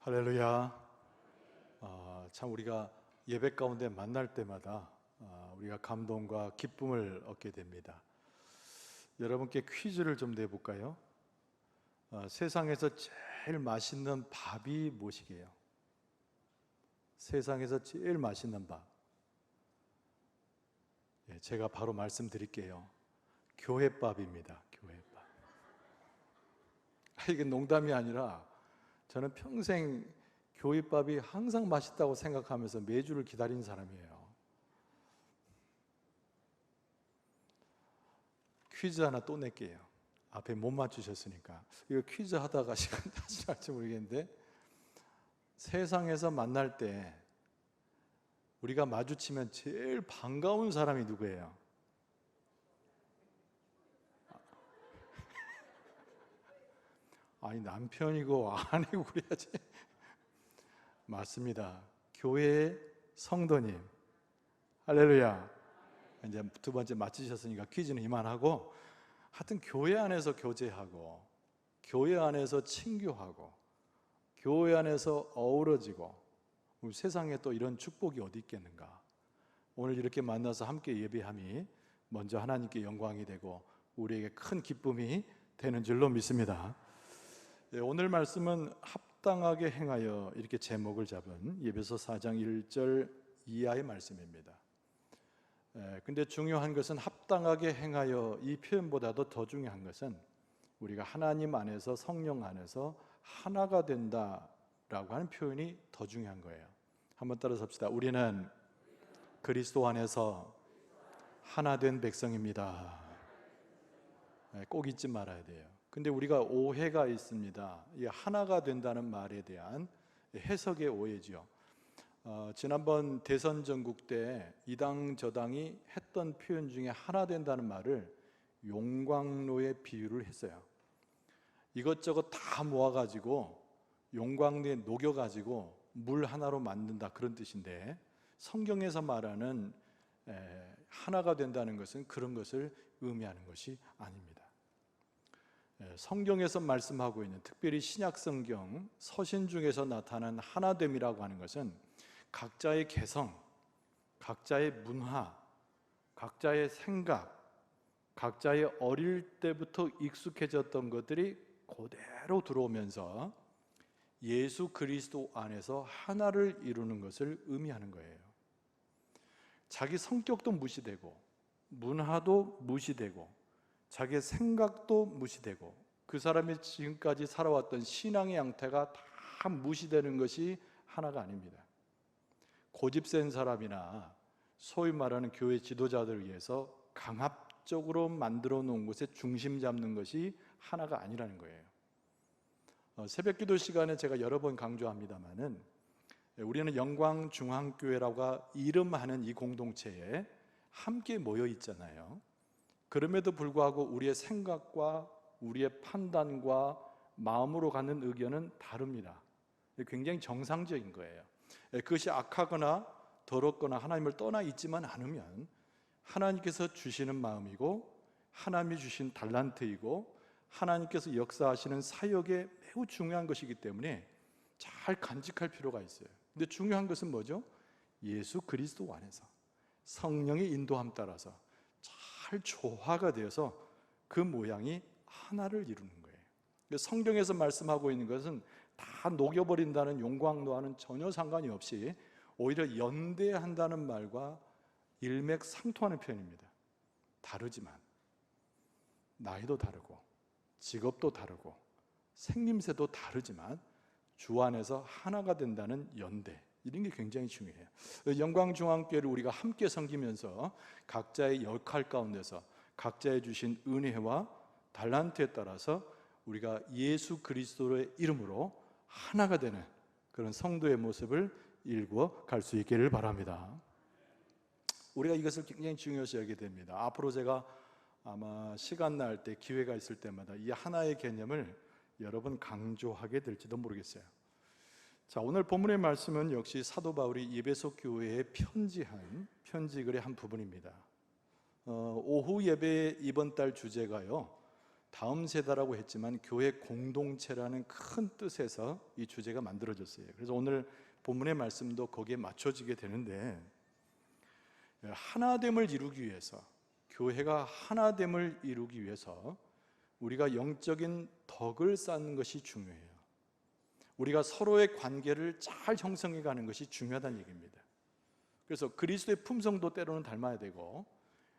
할렐루야. 참 우리가 예배 가운데 만날 때마다 우리가 감동과 기쁨을 얻게 됩니다. 여러분께 퀴즈를 좀 내볼까요? 세상에서 제일 맛있는 밥이 무엇이게요? 세상에서 제일 맛있는 밥. 제가 바로 말씀드릴게요. 교회밥입니다. 교회밥. 이게 농담이 아니라 저는 평생 교회밥이 항상 맛있다고 생각하면서 매주를 기다린 사람이에요. 퀴즈 하나 또 낼게요. 앞에 못 맞추셨으니까. 이거 퀴즈 하다가 시간 다 지날지 모르겠는데, 세상에서 만날 때 우리가 마주치면 제일 반가운 사람이 누구예요? 아니, 남편이고 아내고 그래야지. 맞습니다. 교회의 성도님. 할렐루야. 이제 두 번째 맞히셨으니까 퀴즈는 이만하고, 하여튼 교회 안에서 교제하고, 교회 안에서 친교하고, 교회 안에서 어우러지고, 우리 세상에 또 이런 축복이 어디 있겠는가. 오늘 이렇게 만나서 함께 예배함이 먼저 하나님께 영광이 되고 우리에게 큰 기쁨이 되는 줄로 믿습니다. 오늘 말씀은 합당하게 행하여, 이렇게 제목을 잡은 에베소 4장 1절 이하의 말씀입니다. 근데 중요한 것은 합당하게 행하여, 이 표현보다도 더 중요한 것은 우리가 하나님 안에서, 성령 안에서 하나가 된다라고 하는 표현이 더 중요한 거예요. 한번 따라서 합시다. 우리는 그리스도 안에서 하나 된 백성입니다. 꼭 잊지 말아야 돼요. 근데 우리가 오해가 있습니다. 이 하나가 된다는 말에 대한 해석의 오해죠. 지난번 대선 전국 때 이 당 저 당이 했던 표현 중에 하나 된다는 말을 용광로에 비유를 했어요. 이것저것 다 모아가지고 용광로에 녹여가지고 물 하나로 만든다, 그런 뜻인데, 성경에서 말하는 하나가 된다는 것은 그런 것을 의미하는 것이 아닙니다. 성경에서 말씀하고 있는, 특별히 신약성경 서신 중에서 나타난 하나됨이라고 하는 것은 각자의 개성, 각자의 문화, 각자의 생각, 각자의 어릴 때부터 익숙해졌던 것들이 그대로 들어오면서 예수 그리스도 안에서 하나를 이루는 것을 의미하는 거예요. 자기 성격도 무시되고, 문화도 무시되고, 자기의 생각도 무시되고, 그 사람이 지금까지 살아왔던 신앙의 양태가 다 무시되는 것이 하나가 아닙니다. 고집센 사람이나 소위 말하는 교회 지도자들을 위해서 강압적으로 만들어 놓은 곳에 중심 잡는 것이 하나가 아니라는 거예요. 새벽기도 시간에 제가 여러 번 강조합니다마는, 우리는 영광중앙교회라고 이름하는 이 공동체에 함께 모여 있잖아요. 그럼에도 불구하고 우리의 생각과 우리의 판단과 마음으로 갖는 의견은 다릅니다. 굉장히 정상적인 거예요. 그것이 악하거나 더럽거나 하나님을 떠나 있지만 않으면 하나님께서 주시는 마음이고, 하나님이 주신 달란트이고, 하나님께서 역사하시는 사역에 매우 중요한 것이기 때문에 잘 간직할 필요가 있어요. 근데 중요한 것은 뭐죠? 예수 그리스도 안에서 성령의 인도함 따라서 잘 조화가 되어서 그 모양이 하나를 이루는 거예요. 성경에서 말씀하고 있는 것은 다 녹여버린다는 용광로와는 전혀 상관이 없이 오히려 연대한다는 말과 일맥상통하는 표현입니다. 다르지만, 나이도 다르고 직업도 다르고 생김새도 다르지만 주 안에서 하나가 된다는 연대, 이런 게 굉장히 중요해요. 영광중앙교회를 우리가 함께 섬기면서 각자의 역할 가운데서 각자의 주신 은혜와 달란트에 따라서 우리가 예수 그리스도의 이름으로 하나가 되는 그런 성도의 모습을 일구어 갈 수 있기를 바랍니다. 우리가 이것을 굉장히 중요시 여기게 됩니다. 앞으로 제가 아마 시간 날 때, 기회가 있을 때마다 이 하나의 개념을 여러 번 강조하게 될지도 모르겠어요. 자, 오늘 본문의 말씀은 역시 사도 바울이 에베소 교회에 편지한 편지글의 한 부분입니다. 오후 예배 이번 달 주제가요, 다음 세대라고 했지만 교회 공동체라는 큰 뜻에서 이 주제가 만들어졌어요. 그래서 오늘 본문의 말씀도 거기에 맞춰지게 되는데, 하나됨을 이루기 위해서, 교회가 하나됨을 이루기 위해서 우리가 영적인 덕을 쌓는 것이 중요해요. 우리가 서로의 관계를 잘 형성해 가는 것이 중요하다는 얘기입니다. 그래서 그리스도의 품성도 때로는 닮아야 되고,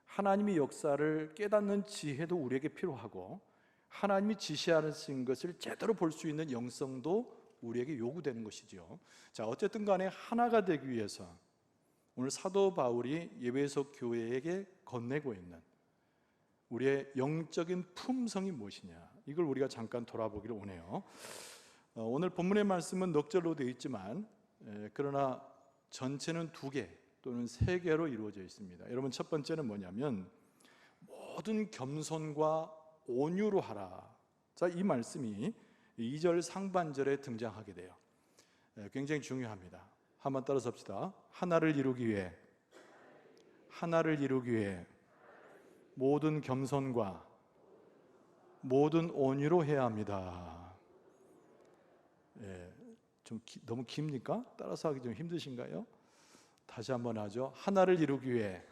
하나님의 역사를 깨닫는 지혜도 우리에게 필요하고, 하나님이 지시하신 것을 제대로 볼 수 있는 영성도 우리에게 요구되는 것이죠. 자, 어쨌든 간에 하나가 되기 위해서 오늘 사도 바울이 예배소 교회에게 건네고 있는 우리의 영적인 품성이 무엇이냐, 이걸 우리가 잠깐 돌아보기를 원해요. 오늘 본문의 말씀은 넉 절로 되어 있지만 그러나 전체는 2개 또는 3개로 이루어져 있습니다. 여러분, 첫 번째는 뭐냐면 모든 겸손과 온유로 하라. 자, 이 말씀이 2절 상반절에 등장하게 돼요. 굉장히 중요합니다. 한번 따라서 합시다. 하나를 이루기 위해 모든 겸손과 모든 온유로 해야 합니다. 너무 깁니까? 따라서 하기 좀 힘드신가요? 다시 한번 하죠. 하나를 이루기 위해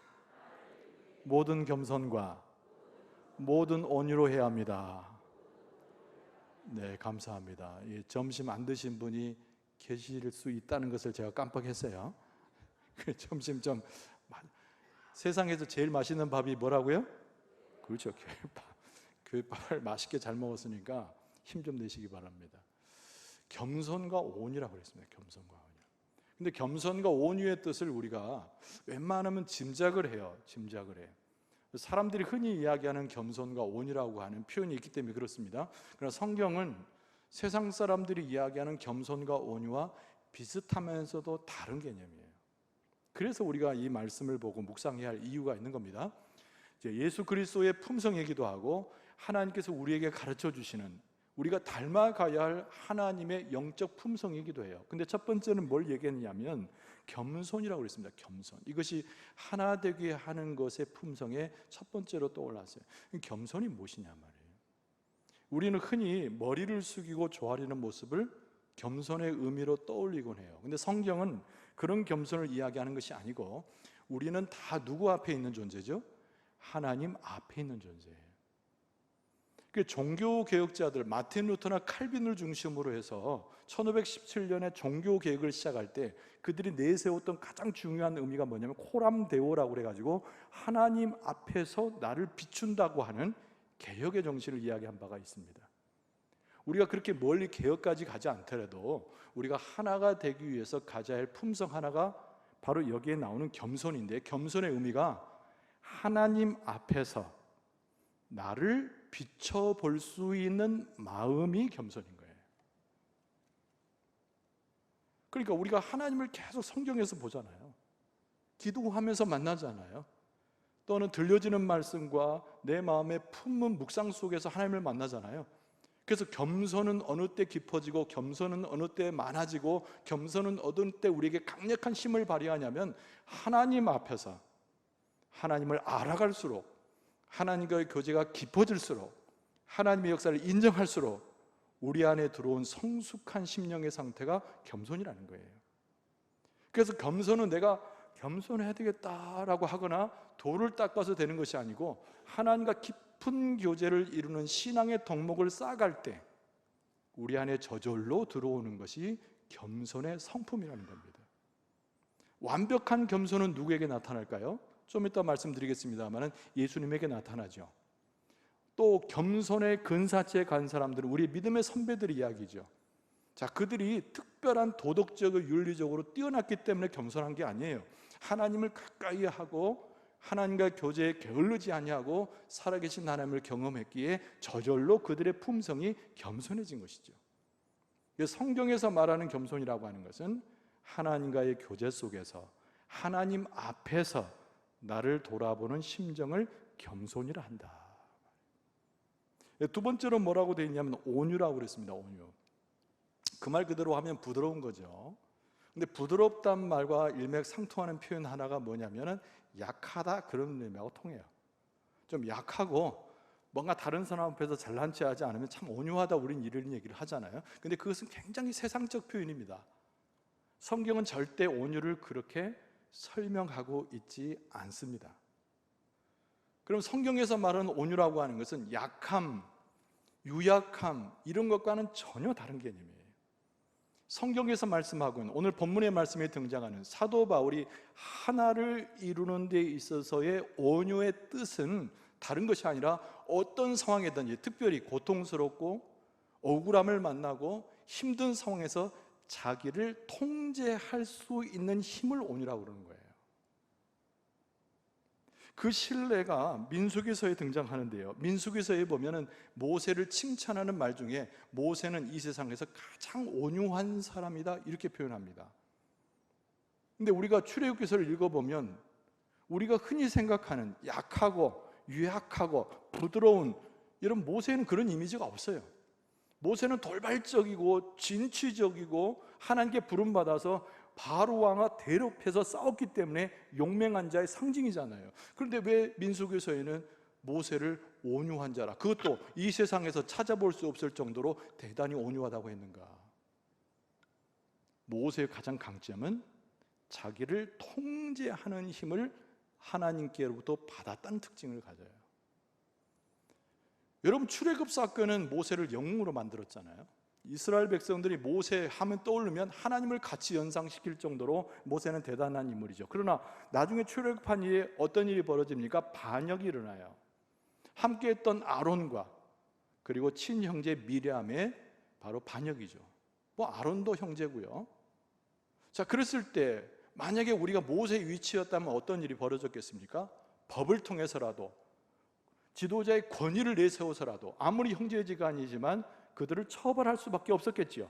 모든 겸손과 모든 온유로 해야 합니다. 네, 감사합니다. 점심 안 드신 분이 계실 수 있다는 것을 제가 깜빡했어요. 점심 좀, 세상에서 제일 맛있는 밥이 뭐라고요? 그렇죠, 교회밥. 교회밥을 맛있게 잘 먹었으니까 힘 좀 내시기 바랍니다. 겸손과 온유라고 그랬습니다. 겸손과 온유. 근데 겸손과 온유의 뜻을 우리가 웬만하면 짐작을 해요. 사람들이 흔히 이야기하는 겸손과 온유라고 하는 표현이 있기 때문에 그렇습니다. 그러나 성경은 세상 사람들이 이야기하는 겸손과 온유와 비슷하면서도 다른 개념이에요. 그래서 우리가 이 말씀을 보고 묵상해야 할 이유가 있는 겁니다. 예수 그리스도의 품성이기도 하고, 하나님께서 우리에게 가르쳐 주시는, 우리가 닮아가야 할 하나님의 영적 품성이기도 해요. 근데 첫 번째는 뭘 얘기했냐면 겸손이라고 그랬습니다. 겸손. 이것이 하나 되게 하는 것의 품성의 첫 번째로 떠올랐어요. 겸손이 무엇이냐 말이에요. 우리는 흔히 머리를 숙이고 조아리는 모습을 겸손의 의미로 떠올리곤 해요. 근데 성경은 그런 겸손을 이야기하는 것이 아니고, 우리는 다 누구 앞에 있는 존재죠? 하나님 앞에 있는 존재예요. 그 종교개혁자들 마틴 루터나 칼빈을 중심으로 해서 1517년에 종교개혁을 시작할 때 그들이 내세웠던 가장 중요한 의미가 뭐냐면 코람 데오라고 그래가지고 하나님 앞에서 나를 비춘다고 하는 개혁의 정신을 이야기한 바가 있습니다. 우리가 그렇게 멀리 개혁까지 가지 않더라도 우리가 하나가 되기 위해서 가져야 할 품성 하나가 바로 여기에 나오는 겸손인데, 겸손의 의미가 하나님 앞에서 나를 비춰볼 수 있는 마음이 겸손인 거예요. 그러니까 우리가 하나님을 계속 성경에서 보잖아요. 기도하면서 만나잖아요. 또는 들려지는 말씀과 내 마음에 품은 묵상 속에서 하나님을 만나잖아요. 그래서 겸손은 어느 때 깊어지고, 겸손은 어느 때 많아지고, 겸손은 어느 때 우리에게 강력한 힘을 발휘하냐면 하나님 앞에서 하나님을 알아갈수록, 하나님과의 교제가 깊어질수록, 하나님의 역사를 인정할수록 우리 안에 들어온 성숙한 심령의 상태가 겸손이라는 거예요. 그래서 겸손은 내가 겸손해야 되겠다라고 하거나 돌을 닦아서 되는 것이 아니고, 하나님과 깊은 교제를 이루는 신앙의 덕목을 쌓아갈 때 우리 안에 저절로 들어오는 것이 겸손의 성품이라는 겁니다. 완벽한 겸손은 누구에게 나타날까요? 좀 이따 말씀드리겠습니다만 예수님에게 나타나죠. 또 겸손의 근사치에 간 사람들은 우리 믿음의 선배들의 이야기죠. 자, 그들이 특별한 도덕적으로 윤리적으로 뛰어났기 때문에 겸손한 게 아니에요. 하나님을 가까이 하고 하나님과 교제에 게을르지 아니하고 살아계신 하나님을 경험했기에 저절로 그들의 품성이 겸손해진 것이죠. 성경에서 말하는 겸손이라고 하는 것은 하나님과의 교제 속에서 하나님 앞에서 나를 돌아보는 심정을 겸손이라 한다. 두 번째로 뭐라고 되어 있냐면 온유라고 그랬습니다. 온유. 그 말 그대로 하면 부드러운 거죠. 근데 부드럽다는 말과 일맥상통하는 표현 하나가 뭐냐면은 약하다, 그런 의미하고 통해요. 좀 약하고 뭔가 다른 사람 앞에서 잘난 체 하지 않으면 참 온유하다, 우린 이런 얘기를 하잖아요. 근데 그것은 굉장히 세상적 표현입니다. 성경은 절대 온유를 그렇게 설명하고 있지 않습니다. 그럼 성경에서 말하는 온유라고 하는 것은 약함, 유약함 이런 것과는 전혀 다른 개념이에요. 성경에서 말씀하고 있는, 오늘 본문의 말씀에 등장하는 사도 바울이 하나를 이루는 데 있어서의 온유의 뜻은 다른 것이 아니라 어떤 상황이든지, 특별히 고통스럽고 억울함을 만나고 힘든 상황에서 자기를 통제할 수 있는 힘을 온유라고 그러는 거예요. 그 신뢰가 민수기서에 등장하는데요, 민수기서에 보면은 모세를 칭찬하는 말 중에 모세는 이 세상에서 가장 온유한 사람이다 이렇게 표현합니다. 근데 우리가 출애굽기서를 읽어보면 우리가 흔히 생각하는 약하고 유약하고 부드러운 이런 모세는 그런 이미지가 없어요. 모세는 돌발적이고 진취적이고 하나님께 부름받아서 바로 왕과 대립해서 싸웠기 때문에 용맹한 자의 상징이잖아요. 그런데 왜 민수기서에는 모세를 온유한 자라, 그것도 이 세상에서 찾아볼 수 없을 정도로 대단히 온유하다고 했는가? 모세의 가장 강점은 자기를 통제하는 힘을 하나님께로부터 받았다는 특징을 가져요. 여러분, 출애굽 사건은 모세를 영웅으로 만들었잖아요. 이스라엘 백성들이 모세 하면 떠오르면 하나님을 같이 연상시킬 정도로 모세는 대단한 인물이죠. 그러나 나중에 출애굽한 이후에 어떤 일이 벌어집니까? 반역이 일어나요. 함께했던 아론과 그리고 친형제 미리암의 바로 반역이죠. 아론도 형제고요. 자, 그랬을 때 만약에 우리가 모세의 위치였다면 어떤 일이 벌어졌겠습니까? 법을 통해서라도, 지도자의 권위를 내세워서라도, 아무리 형제지간이지만 그들을 처벌할 수밖에 없었겠죠.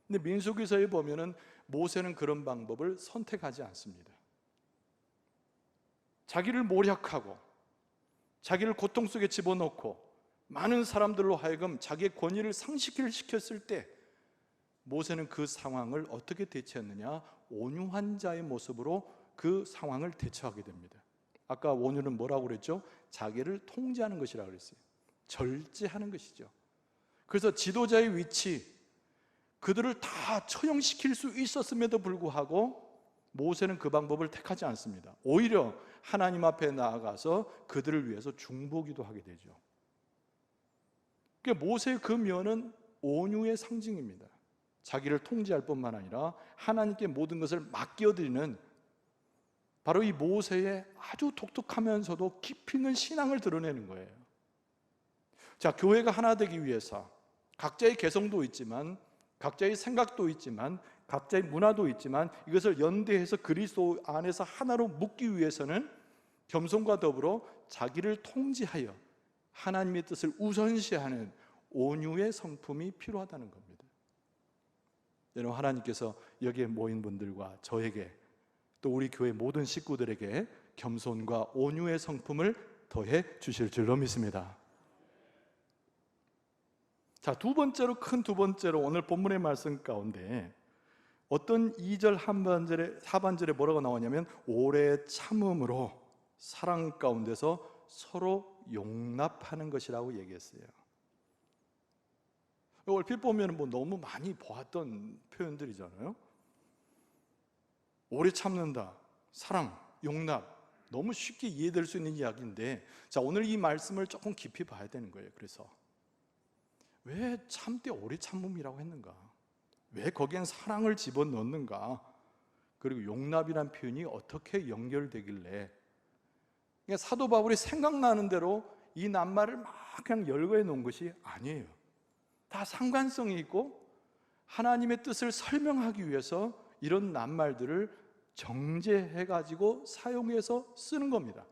근데 민수기서에 보면은 모세는 그런 방법을 선택하지 않습니다. 자기를 모략하고 자기를 고통 속에 집어넣고 많은 사람들로 하여금 자기의 권위를 상실시켰을 때 모세는 그 상황을 어떻게 대처했느냐? 온유한 자의 모습으로 그 상황을 대처하게 됩니다. 아까 온유는 뭐라고 그랬죠? 자기를 통제하는 것이라고 그랬어요. 절제하는 것이죠. 그래서 지도자의 위치, 그들을 다 처형시킬 수 있었음에도 불구하고 모세는 그 방법을 택하지 않습니다. 오히려 하나님 앞에 나아가서 그들을 위해서 중보기도 하게 되죠. 그러니까 모세의 그 면은 온유의 상징입니다. 자기를 통제할 뿐만 아니라 하나님께 모든 것을 맡겨드리는, 바로 이 모세의 아주 독특하면서도 깊이 있는 신앙을 드러내는 거예요. 자, 교회가 하나 되기 위해서 각자의 개성도 있지만, 각자의 생각도 있지만, 각자의 문화도 있지만, 이것을 연대해서 그리스도 안에서 하나로 묶기 위해서는 겸손과 더불어 자기를 통제하여 하나님의 뜻을 우선시하는 온유의 성품이 필요하다는 겁니다. 여러분, 하나님께서 여기에 모인 분들과 저에게, 또 우리 교회 모든 식구들에게 겸손과 온유의 성품을 더해 주실 줄로 믿습니다. 자, 두 번째로 오늘 본문의 말씀 가운데 어떤 2절 하반절에 뭐라고 나오냐면 오래 참음으로 사랑 가운데서 서로 용납하는 것이라고 얘기했어요. 얼핏 보면 너무 많이 보았던 표현들이잖아요. 오래 참는다, 사랑, 용납, 너무 쉽게 이해될 수 있는 이야기인데, 자, 오늘 이 말씀을 조금 깊이 봐야 되는 거예요. 그래서 왜 참되 오래 참음이라고 했는가? 왜 거기엔 사랑을 집어넣는가? 그리고 용납이란 표현이 어떻게 연결되길래? 그러니까 사도 바울이 생각나는 대로 이 낱말을 막 그냥 열거해 놓은 것이 아니에요. 다 상관성이 있고 하나님의 뜻을 설명하기 위해서 이런 낱말들을 정제해가지고 사용해서 쓰는 겁니다.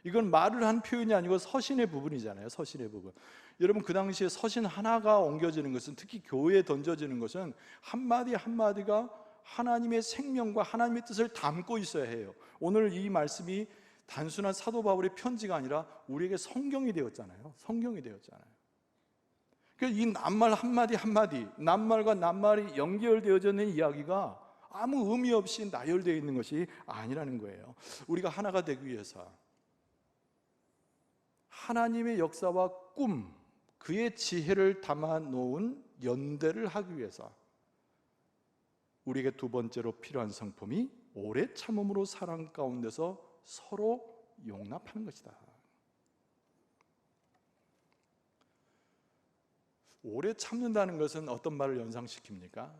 이건 말을 한 표현이 아니고 서신의 부분이잖아요. 서신의 부분. 여러분, 그 당시에 서신 하나가 옮겨지는 것은, 특히 교회에 던져지는 것은 한마디 한마디가 하나님의 생명과 하나님의 뜻을 담고 있어야 해요. 오늘 이 말씀이 단순한 사도 바울의 편지가 아니라 우리에게 성경이 되었잖아요. 성경이 되었잖아요. 그래서 이 낱말 한마디 한마디, 낱말과 낱말이 연결되어져 있는 이야기가 아무 의미 없이 나열되어 있는 것이 아니라는 거예요. 우리가 하나가 되기 위해서 하나님의 역사와 꿈, 그의 지혜를 담아 놓은 연대를 하기 위해서 우리에게 두 번째로 필요한 성품이 오래 참음으로 사랑 가운데서 서로 용납하는 것이다. 오래 참는다는 것은 어떤 말을 연상시킵니까?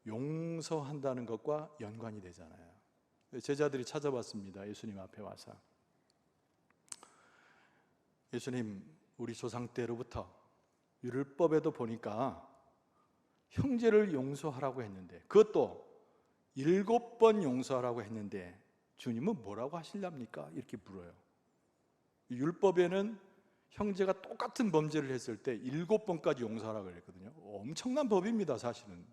용서한다는 것과 연관이 되잖아요. 제자들이 찾아봤습니다. 예수님 앞에 와서, 예수님, 우리 조상 때로부터 율법에도 보니까 형제를 용서하라고 했는데, 그것도 7번 용서하라고 했는데 주님은 뭐라고 하실랍니까? 이렇게 물어요. 율법에는 형제가 똑같은 범죄를 했을 때 7번까지 용서하라고 그랬거든요. 엄청난 법입니다. 사실은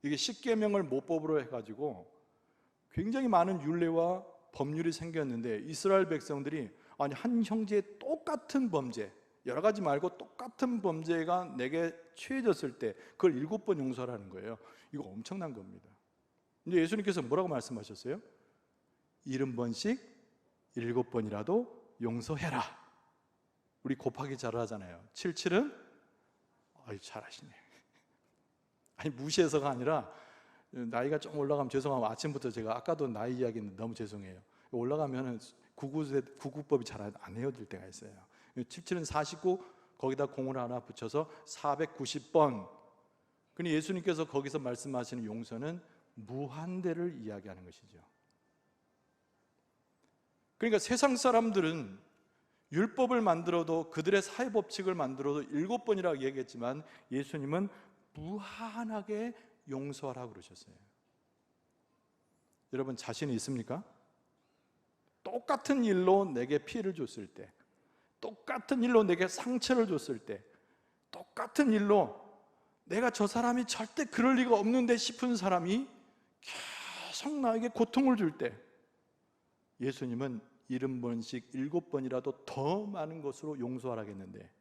이게 십계명을 모법으로 해가지고 굉장히 많은 율례와 법률이 생겼는데, 이스라엘 백성들이 아니 한 형제의 똑같은 범죄, 여러 가지 말고 똑같은 범죄가 내게 취해졌을 때 그걸 7번 용서하라는 거예요. 이거 엄청난 겁니다. 근데 예수님께서 뭐라고 말씀하셨어요? 70번씩 7번이라도 용서해라. 우리 곱하기 잘 하잖아요. 77은 아유 잘하시네. 아니 무시해서가 아니라, 나이가 좀 올라가면 죄송하고, 아침부터 제가 아까도 나이 이야기했는데 너무 죄송해요. 올라가면은 구구법이 잘 안 헤어질 때가 있어요. 77은 49, 거기다 공을 하나 붙여서 490번. 근데 예수님께서 거기서 말씀하시는 용서는 무한대를 이야기하는 것이죠. 그러니까 세상 사람들은 율법을 만들어도, 그들의 사회법칙을 만들어도 7번이라고 얘기했지만 예수님은 무한하게 용서하라고 그러셨어요. 여러분 자신이 있습니까? 똑같은 일로 내게 피해를 줬을 때, 똑같은 일로 내게 상처를 줬을 때, 똑같은 일로 내가 저 사람이 절대 그럴 리가 없는데 싶은 사람이 계속 나에게 고통을 줄 때, 예수님은 70번씩 7번이라도 더 많은 것으로 용서하라겠는데,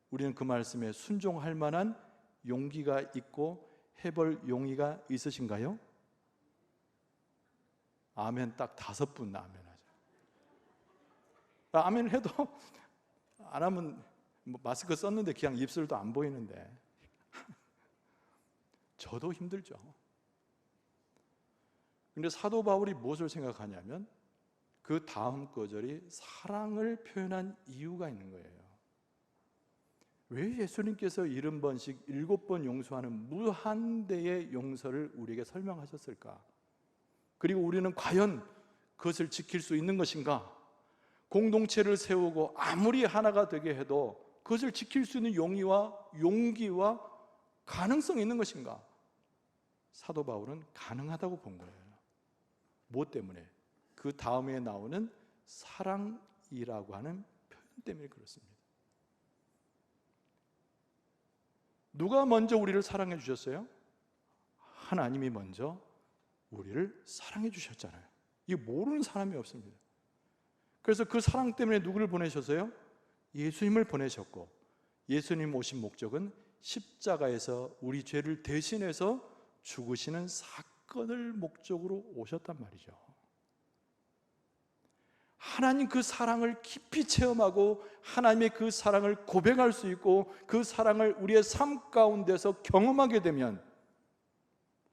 우리는 그 말씀에 순종할 만한 용기가 있고 해볼 용의가 있으신가요? 아멘. 딱 5분 아멘 하죠. 아멘 해도 안 하면 마스크 썼는데 그냥 입술도 안 보이는데 저도 힘들죠. 근데 사도 바울이 무엇을 생각하냐면, 그 다음 구절이 사랑을 표현한 이유가 있는 거예요. 왜 예수님께서 70번씩 7번 용서하는 무한대의 용서를 우리에게 설명하셨을까? 그리고 우리는 과연 그것을 지킬 수 있는 것인가? 공동체를 세우고 아무리 하나가 되게 해도 그것을 지킬 수 있는 용의와 용기와 가능성이 있는 것인가? 사도 바울은 가능하다고 본 거예요. 무엇 때문에? 그 다음에 나오는 사랑이라고 하는 표현 때문에 그렇습니다. 누가 먼저 우리를 사랑해 주셨어요? 하나님이 먼저 우리를 사랑해 주셨잖아요. 이거 모르는 사람이 없습니다. 그래서 그 사랑 때문에 누구를 보내셨어요? 예수님을 보내셨고, 예수님 오신 목적은 십자가에서 우리 죄를 대신해서 죽으시는 사건을 목적으로 오셨단 말이죠. 하나님 그 사랑을 깊이 체험하고 하나님의 그 사랑을 고백할 수 있고 그 사랑을 우리의 삶 가운데서 경험하게 되면,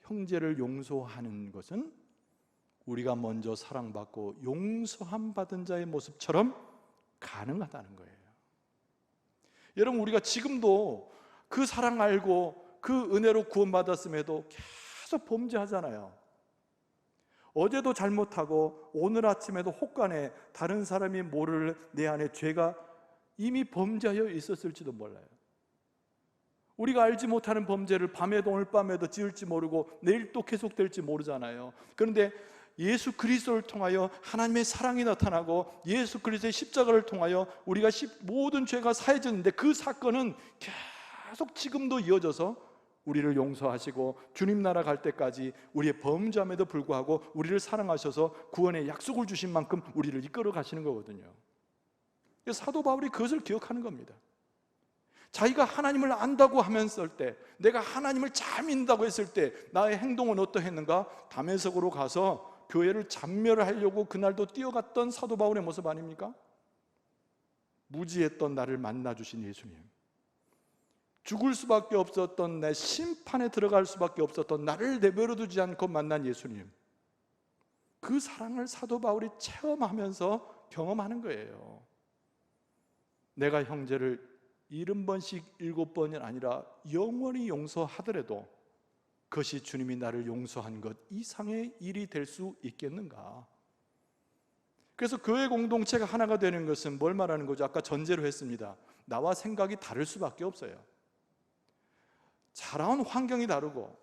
형제를 용서하는 것은 우리가 먼저 사랑받고 용서함 받은 자의 모습처럼 가능하다는 거예요. 여러분, 우리가 지금도 그 사랑 알고 그 은혜로 구원받았음에도 계속 범죄하잖아요. 어제도 잘못하고 오늘 아침에도 혹간에 다른 사람이 모를 내 안에 죄가 이미 범죄하여 있었을지도 몰라요. 우리가 알지 못하는 범죄를 밤에도 오늘 밤에도 지을지 모르고 내일 또 계속될지 모르잖아요. 그런데 예수 그리스도를 통하여 하나님의 사랑이 나타나고 예수 그리스도의 십자가를 통하여 우리가 모든 죄가 사해졌는데, 그 사건은 계속 지금도 이어져서 우리를 용서하시고 주님 나라 갈 때까지 우리의 범죄함에도 불구하고 우리를 사랑하셔서 구원의 약속을 주신 만큼 우리를 이끌어 가시는 거거든요. 사도 바울이 그것을 기억하는 겁니다. 자기가 하나님을 안다고 하면서 때, 내가 하나님을 잘 믿는다고 했을 때 나의 행동은 어떠했는가? 다메섹으로 가서 교회를 잔멸을 하려고 그날도 뛰어갔던 사도 바울의 모습 아닙니까? 무지했던 나를 만나주신 예수님, 죽을 수밖에 없었던 내 심판에 들어갈 수밖에 없었던 나를 내버려 두지 않고 만난 예수님, 그 사랑을 사도 바울이 체험하면서 경험하는 거예요. 내가 형제를 70번씩 7번이 아니라 영원히 용서하더라도 그것이 주님이 나를 용서한 것 이상의 일이 될 수 있겠는가? 그래서 교회 공동체가 하나가 되는 것은 뭘 말하는 거죠? 아까 전제로 했습니다. 나와 생각이 다를 수밖에 없어요. 자라온 환경이 다르고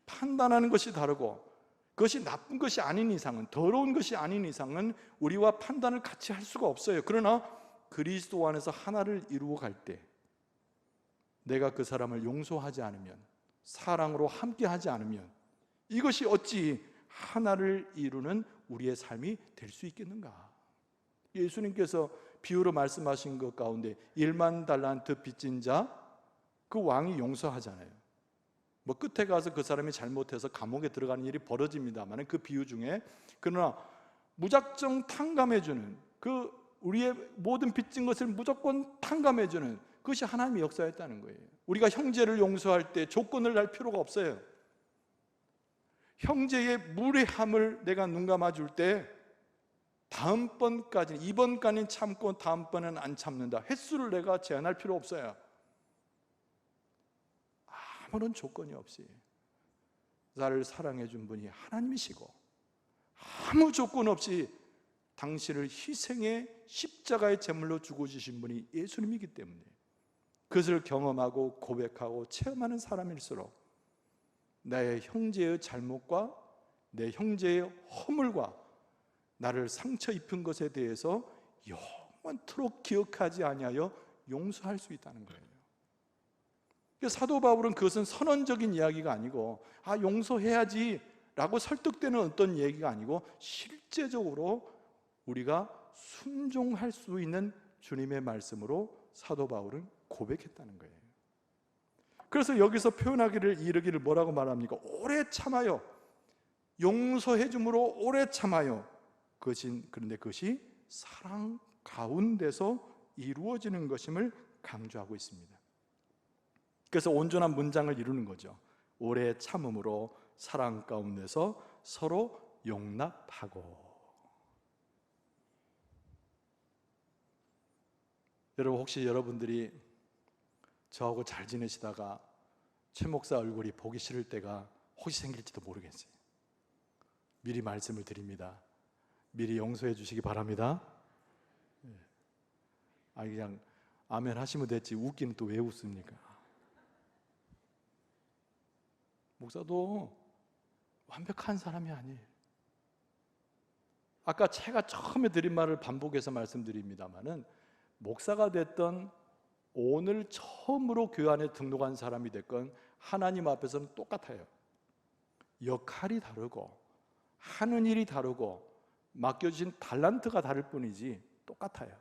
판단하는 것이 다르고 그것이 나쁜 것이 아닌 이상은, 더러운 것이 아닌 이상은 우리와 판단을 같이 할 수가 없어요. 그러나 그리스도 안에서 하나를 이루어 갈 때 내가 그 사람을 용서하지 않으면, 사랑으로 함께하지 않으면 이것이 어찌 하나를 이루는 우리의 삶이 될 수 있겠는가? 예수님께서 비유로 말씀하신 것 가운데 1만 달란트 빚진 자, 그 왕이 용서하잖아요. 뭐 끝에 가서 그 사람이 잘못해서 감옥에 들어가는 일이 벌어집니다만 그 비유 중에, 그러나 무작정 탕감해주는, 그 우리의 모든 빚진 것을 무조건 탕감해주는 그것이 하나님의 역사였다는 거예요. 우리가 형제를 용서할 때 조건을 날 필요가 없어요. 형제의 무례함을 내가 눈 감아줄 때 다음번까지, 이번까지는 참고 다음번은 안 참는다, 횟수를 내가 제한할 필요 없어요. 아무런 조건이 없이 나를 사랑해 준 분이 하나님이시고 아무 조건 없이 당신을 희생의 십자가의 제물로 죽어주신 분이 예수님이기 때문에 그것을 경험하고 고백하고 체험하는 사람일수록 나의 형제의 잘못과 내 형제의 허물과 나를 상처 입힌 것에 대해서 영원토록 기억하지 아니하여 용서할 수 있다는 거예요. 사도 바울은 그것은 선언적인 이야기가 아니고 용서해야지 라고 설득되는 어떤 얘기가 아니고 실제적으로 우리가 순종할 수 있는 주님의 말씀으로 사도 바울은 고백했다는 거예요. 그래서 여기서 표현하기를, 이르기를 뭐라고 말합니까? 오래 참아요. 용서해 줌으로 오래 참아요. 그런데 그것이 사랑 가운데서 이루어지는 것임을 강조하고 있습니다. 그래서 온전한 문장을 이루는 거죠. 오래 참음으로 사랑 가운데서 서로 용납하고. 여러분, 혹시 여러분들이 저하고 잘 지내시다가 최 목사 얼굴이 보기 싫을 때가 혹시 생길지도 모르겠어요. 미리 말씀을 드립니다. 미리 용서해 주시기 바랍니다. 그냥 아멘 하시면 됐지 웃기는 또 왜 웃습니까? 목사도 완벽한 사람이 아니에요. 아까 제가 처음에 드린 말을 반복해서 말씀드립니다마는 목사가 됐던, 오늘 처음으로 교회 안에 등록한 사람이 됐건 하나님 앞에서는 똑같아요. 역할이 다르고 하는 일이 다르고 맡겨주신 달란트가 다를 뿐이지 똑같아요.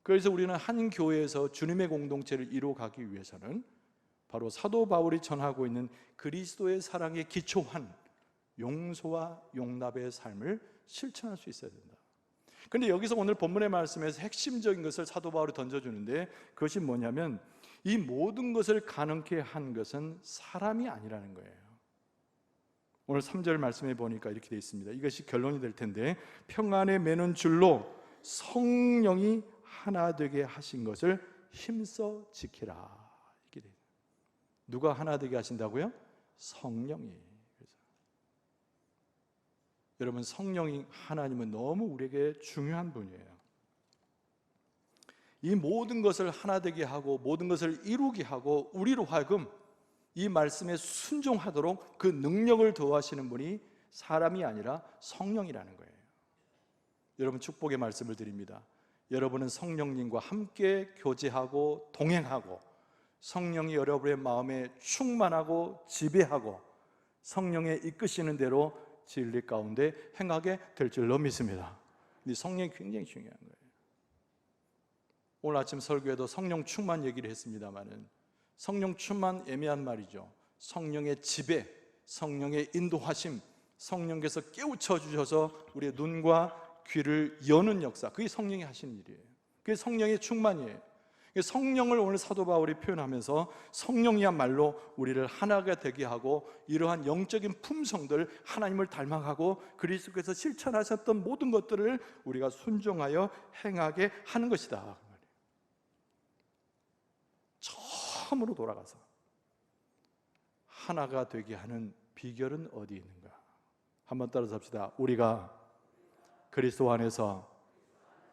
그래서 우리는 한 교회에서 주님의 공동체를 이루어가기 위해서는 바로 사도 바울이 전하고 있는 그리스도의 사랑에 기초한 용서와 용납의 삶을 실천할 수 있어야 된다. 그런데 여기서 오늘 본문의 말씀에서 핵심적인 것을 사도 바울이 던져주는데, 그것이 뭐냐면 이 모든 것을 가능케 한 것은 사람이 아니라는 거예요. 오늘 3절 말씀에 보니까 이렇게 되어 있습니다. 이것이 결론이 될 텐데, 평안에 매는 줄로 성령이 하나 되게 하신 것을 힘써 지키라. 이렇게 돼요. 누가 하나 되게 하신다고요? 성령이. 그래서 여러분, 성령이, 하나님은 너무 우리에게 중요한 분이에요. 이 모든 것을 하나 되게 하고 모든 것을 이루게 하고 우리로 하여금 이 말씀에 순종하도록 그 능력을 더하시는 분이 사람이 아니라 성령이라는 거예요. 여러분, 축복의 말씀을 드립니다. 여러분은 성령님과 함께 교제하고 동행하고 성령이 여러분의 마음에 충만하고 지배하고 성령의 이끄시는 대로 진리 가운데 행하게 될 줄로 믿습니다. 이 성령이 굉장히 중요한 거예요. 오늘 아침 설교에도 성령 충만 얘기를 했습니다마는 성령 충만 애매한 말이죠. 성령의 지배, 성령의 인도하심, 성령께서 깨우쳐 주셔서 우리의 눈과 귀를 여는 역사, 그게 성령이 하시는 일이에요. 그게 성령의 충만이에요. 성령을 오늘 사도 바울이 표현하면서 성령이야말로 우리를 하나가 되게 하고 이러한 영적인 품성들, 하나님을 닮아가고 그리스도께서 실천하셨던 모든 것들을 우리가 순종하여 행하게 하는 것이다. 처음으로 돌아가서 하나가 되게 하는 비결은 어디 있는가? 한번 따라서 합시다. 우리가 그리스도 안에서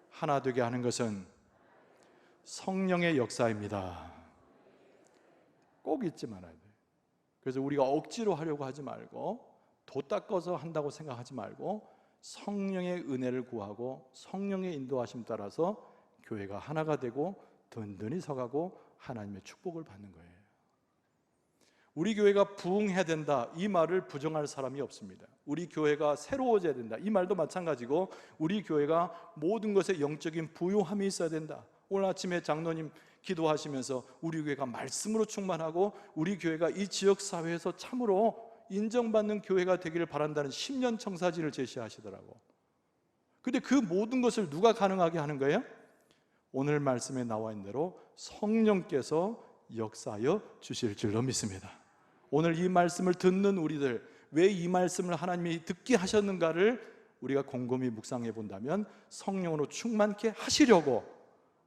하나 되게 하는 것은 성령의 역사입니다. 꼭 잊지 말아야 돼요. 그래서 우리가 억지로 하려고 하지 말고, 도 닦아서 한다고 생각하지 말고, 성령의 은혜를 구하고 성령의 인도하심 따라서 교회가 하나가 되고 든든히 서가고 하나님의 축복을 받는 거예요. 우리 교회가 부흥해야 된다, 이 말을 부정할 사람이 없습니다. 우리 교회가 새로워져야 된다, 이 말도 마찬가지고, 우리 교회가 모든 것에 영적인 부요함이 있어야 된다. 오늘 아침에 장로님 기도하시면서 우리 교회가 말씀으로 충만하고 우리 교회가 이 지역사회에서 참으로 인정받는 교회가 되기를 바란다는 10년 청사진을 제시하시더라고. 근데 그 모든 것을 누가 가능하게 하는 거예요? 오늘 말씀에 나와 있는 대로 성령께서 역사하여 주실 줄로 믿습니다. 오늘 이 말씀을 듣는 우리들, 왜 이 말씀을 하나님이 듣게 하셨는가를 우리가 곰곰이 묵상해 본다면 성령으로 충만케 하시려고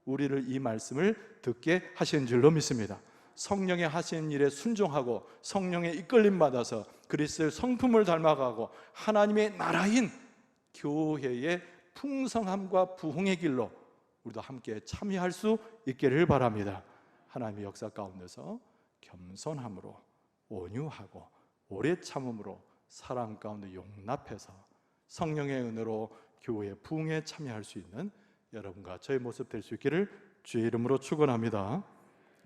우리를 이 말씀을 듣게 하신 줄로 믿습니다. 성령의 하시는 일에 순종하고 성령의 이끌림 받아서 그리스도의 성품을 닮아가고 하나님의 나라인 교회의 풍성함과 부흥의 길로 우리도 함께 참여할 수 있기를 바랍니다. 하나님의 역사 가운데서 겸손함으로, 온유하고 오래 참음으로, 사랑 가운데 용납해서 성령의 은혜로 교회의 부흥에 참여할 수 있는 여러분과 저의 모습 될 수 있기를 주의 이름으로 축원합니다.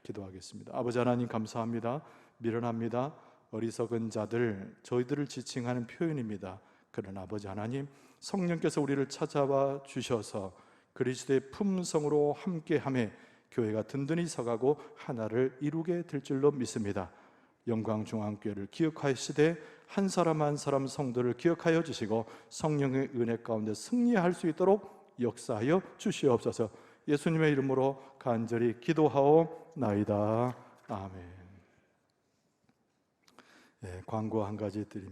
기도하겠습니다. 아버지 하나님, 감사합니다. 미련합니다. 어리석은 자들, 저희들을 지칭하는 표현입니다. 그러나 아버지 하나님, 성령께서 우리를 찾아와 주셔서 그리스도의 품성으로 함께하며 교회가 든든히 서가고 하나를 이루게 될 줄로 믿습니다. 영광중앙교회를 기억하시되 한 사람 한 사람 성도를 기억하여 주시고 성령의 은혜 가운데 승리할 수 있도록 역사하여 주시옵소서. 예수님의 이름으로 간절히 기도하옵나이다. 아멘. 광고 한 가지 드립니다.